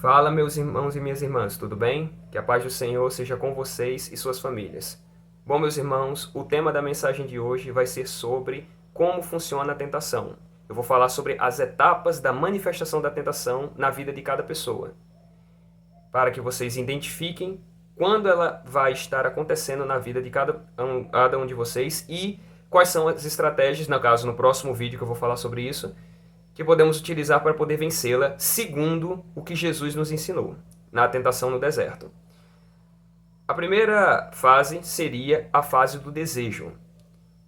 Fala, meus irmãos e minhas irmãs, tudo bem? Que a paz do Senhor seja com vocês e suas famílias. Bom, meus irmãos, o tema da mensagem de hoje vai ser sobre como funciona a tentação. Eu vou falar sobre as etapas da manifestação da tentação na vida de cada pessoa, para que vocês identifiquem quando ela vai estar acontecendo na vida de cada um de vocês e quais são as estratégias, no caso, no próximo vídeo que eu vou falar sobre isso, que podemos utilizar para poder vencê-la, segundo o que Jesus nos ensinou na tentação no deserto. A primeira fase seria a fase do desejo.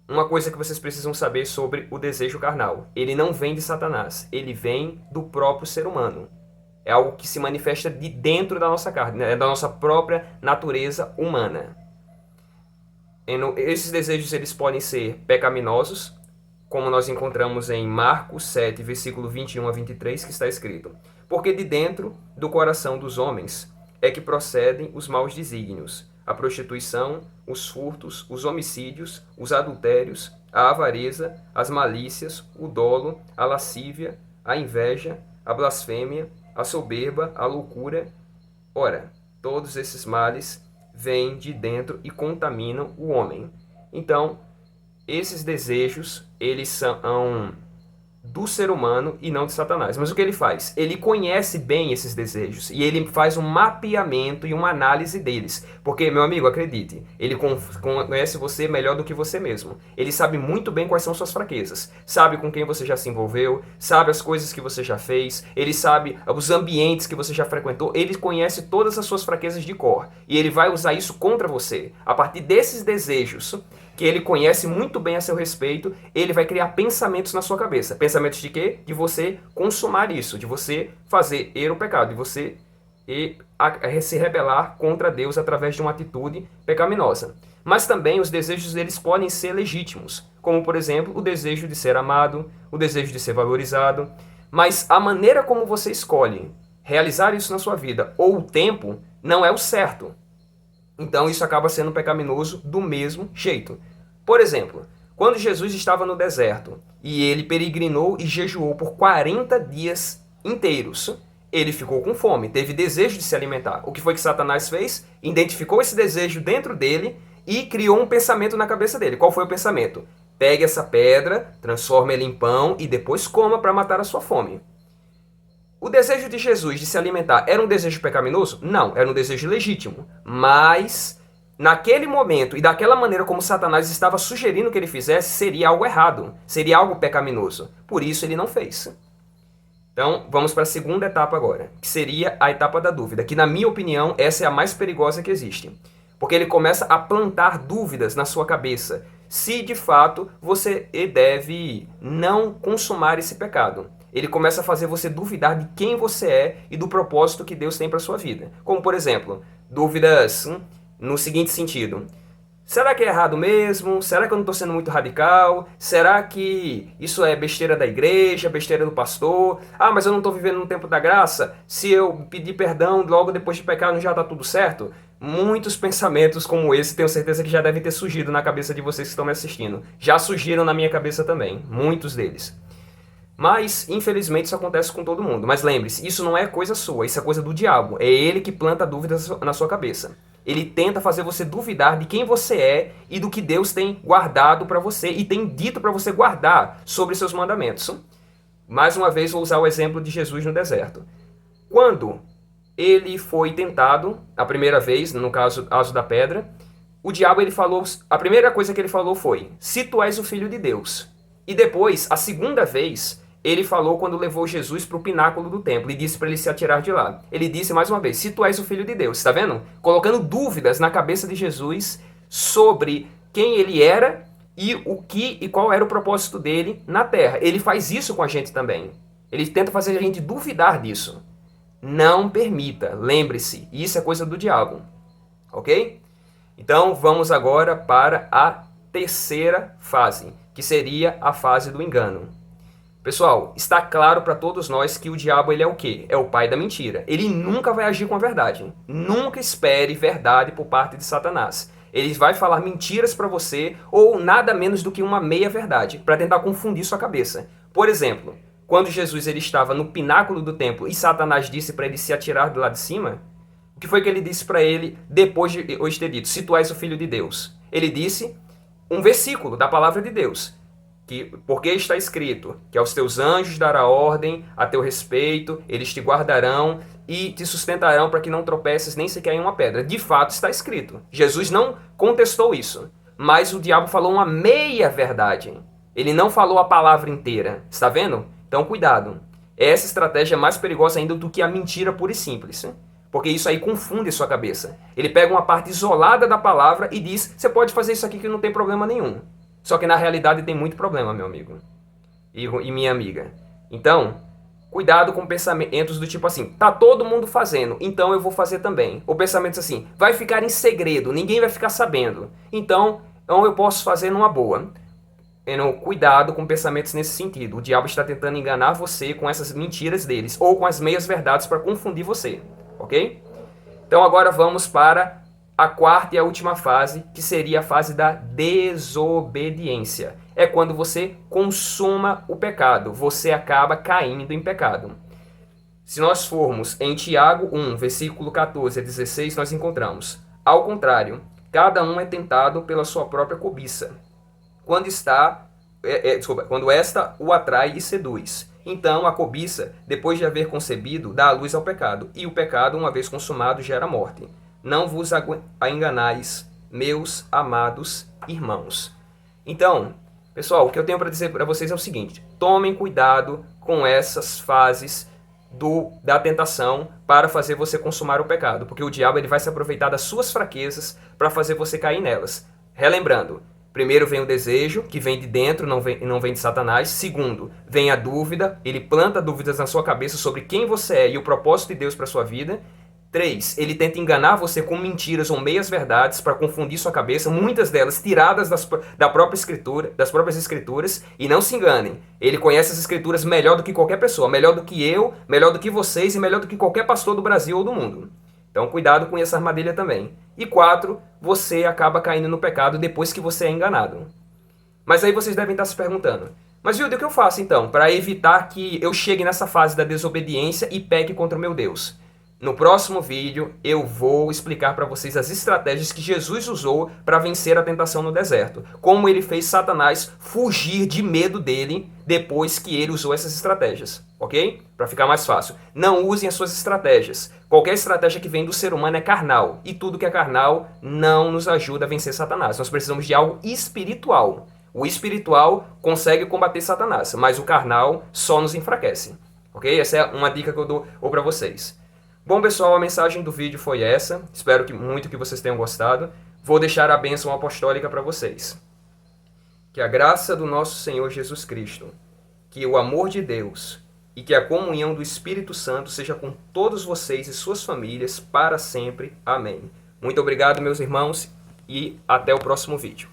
Uma coisa que vocês precisam saber sobre o desejo carnal: ele não vem de Satanás, ele vem do próprio ser humano. É algo que se manifesta de dentro da nossa carne, né? Da nossa própria natureza humana. Esses desejos eles podem ser pecaminosos, como nós encontramos em Marcos 7, versículo 21 a 23, que está escrito: porque de dentro do coração dos homens é que procedem os maus desígnios, a prostituição, os furtos, os homicídios, os adultérios, a avareza, as malícias, o dolo, a lascívia, a inveja, a blasfêmia, a soberba, a loucura. Ora, todos esses males vêm de dentro e contaminam o homem. Então, esses desejos, eles são do ser humano e não de Satanás. Mas o que ele faz? Ele conhece bem esses desejos e ele faz um mapeamento e uma análise deles. Porque, meu amigo, acredite, ele conhece você melhor do que você mesmo. Ele sabe muito bem quais são suas fraquezas. Sabe com quem você já se envolveu, sabe as coisas que você já fez, ele sabe os ambientes que você já frequentou, ele conhece todas as suas fraquezas de cor. E ele vai usar isso contra você. A partir desses desejos que ele conhece muito bem a seu respeito, ele vai criar pensamentos na sua cabeça. Pensamentos de quê? De você consumar isso, de você fazer o pecado, de você se rebelar contra Deus através de uma atitude pecaminosa. Mas também os desejos eles podem ser legítimos, como por exemplo o desejo de ser amado, o desejo de ser valorizado. Mas a maneira como você escolhe realizar isso na sua vida, ou o tempo, não é o certo. Então isso acaba sendo pecaminoso do mesmo jeito. Por exemplo, quando Jesus estava no deserto e ele peregrinou e jejuou por 40 dias inteiros, ele ficou com fome, teve desejo de se alimentar. O que foi que Satanás fez? Identificou esse desejo dentro dele e criou um pensamento na cabeça dele. Qual foi o pensamento? Pegue essa pedra, transforme ela em pão e depois coma para matar a sua fome. O desejo de Jesus de se alimentar era um desejo pecaminoso? Não, era um desejo legítimo. Mas, naquele momento e daquela maneira como Satanás estava sugerindo que ele fizesse, seria algo errado, seria algo pecaminoso. Por isso ele não fez. Então, vamos para a segunda etapa agora, que seria a etapa da dúvida, que na minha opinião, essa é a mais perigosa que existe. Porque ele começa a plantar dúvidas na sua cabeça, se de fato você deve não consumar esse pecado. Ele começa a fazer você duvidar de quem você é e do propósito que Deus tem para sua vida. Como, por exemplo, dúvidas no seguinte sentido: será que é errado mesmo? Será que eu não estou sendo muito radical? Será que isso é besteira da igreja, besteira do pastor? Ah, mas eu não estou vivendo no tempo da graça? Se eu pedir perdão logo depois de pecar, não já está tudo certo? Muitos pensamentos como esse, tenho certeza que já devem ter surgido na cabeça de vocês que estão me assistindo. Já surgiram na minha cabeça também, muitos deles. Mas, infelizmente, isso acontece com todo mundo. Mas lembre-se, isso não é coisa sua, isso é coisa do diabo. É ele que planta dúvidas na sua cabeça. Ele tenta fazer você duvidar de quem você é e do que Deus tem guardado para você e tem dito para você guardar sobre seus mandamentos. Mais uma vez, vou usar o exemplo de Jesus no deserto. Quando ele foi tentado, a primeira vez, no caso da pedra, o diabo ele falou, a primeira coisa que ele falou foi: se tu és o filho de Deus. E depois, a segunda vez, ele falou quando levou Jesus para o pináculo do templo e disse para ele se atirar de lá. Ele disse mais uma vez: se tu és o filho de Deus. Está vendo? Colocando dúvidas na cabeça de Jesus sobre quem ele era e qual era o propósito dele na terra. Ele faz isso com a gente também. Ele tenta fazer a gente duvidar disso. Não permita. Lembre-se, isso é coisa do diabo. Ok? Então vamos agora para a terceira fase, que seria a fase do engano. Pessoal, está claro para todos nós que o diabo ele é o quê? É o pai da mentira. Ele nunca vai agir com a verdade. Nunca espere verdade por parte de Satanás. Ele vai falar mentiras para você ou nada menos do que uma meia-verdade para tentar confundir sua cabeça. Por exemplo, quando Jesus ele estava no pináculo do templo e Satanás disse para ele se atirar do lado de cima, o que foi que ele disse para ele depois de hoje ter dito, se tu és o Filho de Deus? Ele disse um versículo da palavra de Deus, porque está escrito que aos teus anjos dará ordem a teu respeito, eles te guardarão e te sustentarão para que não tropeces nem sequer em uma pedra. De fato está escrito. Jesus não contestou isso, mas o diabo falou uma meia verdade. Ele não falou a palavra inteira. Está vendo? Então cuidado. Essa estratégia é mais perigosa ainda do que a mentira pura e simples. Porque isso aí confunde sua cabeça. Ele pega uma parte isolada da palavra e diz, você pode fazer isso aqui que não tem problema nenhum. Só que na realidade tem muito problema, meu amigo e minha amiga. Então, cuidado com pensamentos do tipo assim, tá todo mundo fazendo, então eu vou fazer também. Ou pensamentos assim, vai ficar em segredo, ninguém vai ficar sabendo. Então eu posso fazer numa boa. Cuidado com pensamentos nesse sentido. O diabo está tentando enganar você com essas mentiras deles, ou com as meias verdades para confundir você, ok? Então agora vamos para a quarta e a última fase, que seria a fase da desobediência. É quando você consuma o pecado, você acaba caindo em pecado. Se nós formos em Tiago 1, versículo 14 a 16, nós encontramos: ao contrário, cada um é tentado pela sua própria cobiça, quando esta o atrai e seduz. Então a cobiça, depois de haver concebido, dá a luz ao pecado, e o pecado, uma vez consumado, gera morte. Não vos enganais, meus amados irmãos. Então, pessoal, o que eu tenho para dizer para vocês é o seguinte: tomem cuidado com essas fases da tentação para fazer você consumar o pecado, porque o diabo ele vai se aproveitar das suas fraquezas para fazer você cair nelas. Relembrando, primeiro vem o desejo, que vem de dentro, não vem de Satanás. Segundo, vem a dúvida, ele planta dúvidas na sua cabeça sobre quem você é e o propósito de Deus para sua vida. 3. Ele tenta enganar você com mentiras ou meias verdades para confundir sua cabeça, muitas delas tiradas das próprias escrituras. E não se enganem, ele conhece as escrituras melhor do que qualquer pessoa, melhor do que eu, melhor do que vocês e melhor do que qualquer pastor do Brasil ou do mundo. Então cuidado com essa armadilha também. E 4. Você acaba caindo no pecado depois que você é enganado. Mas aí vocês devem estar se perguntando, mas Wilder, o que eu faço então para evitar que eu chegue nessa fase da desobediência e peque contra o meu Deus? No próximo vídeo eu vou explicar para vocês as estratégias que Jesus usou para vencer a tentação no deserto. Como ele fez Satanás fugir de medo dele depois que ele usou essas estratégias, ok? Para ficar mais fácil. Não usem as suas estratégias. Qualquer estratégia que vem do ser humano é carnal. E tudo que é carnal não nos ajuda a vencer Satanás. Nós precisamos de algo espiritual. O espiritual consegue combater Satanás, mas o carnal só nos enfraquece, ok? Essa é uma dica que eu dou para vocês. Bom, pessoal, a mensagem do vídeo foi essa. Espero muito que vocês tenham gostado. Vou deixar a bênção apostólica para vocês. Que a graça do nosso Senhor Jesus Cristo, que o amor de Deus e que a comunhão do Espírito Santo seja com todos vocês e suas famílias para sempre. Amém. Muito obrigado, meus irmãos, e até o próximo vídeo.